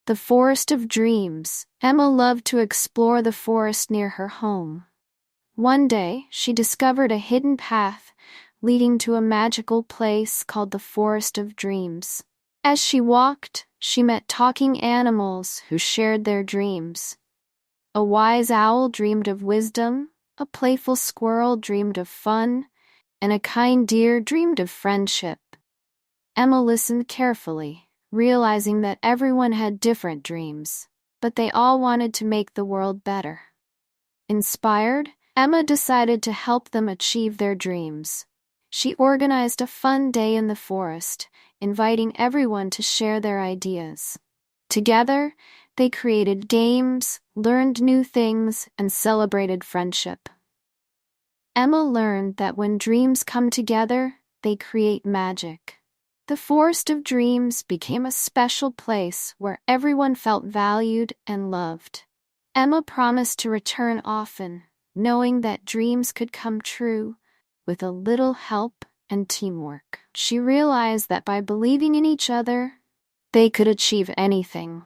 The Forest of Dreams. Emma loved to explore the forest near her home. One day, she discovered a hidden path leading to a magical place called the Forest of Dreams. As she walked, she met talking animals who shared their dreams. A wise owl dreamed of wisdom, a playful squirrel dreamed of fun, and a kind deer dreamed of friendship. Emma listened carefully, realizing that everyone had different dreams, but they all wanted to make the world better. Inspired, Emma decided to help them achieve their dreams. She organized a fun day in the forest, inviting everyone to share their ideas. Together, they created games, learned new things, and celebrated friendship. Emma learned that when dreams come together, they create magic. The Forest of Dreams became a special place where everyone felt valued and loved. Emma promised to return often, knowing that dreams could come true with a little help and teamwork. She realized that by believing in each other, they could achieve anything.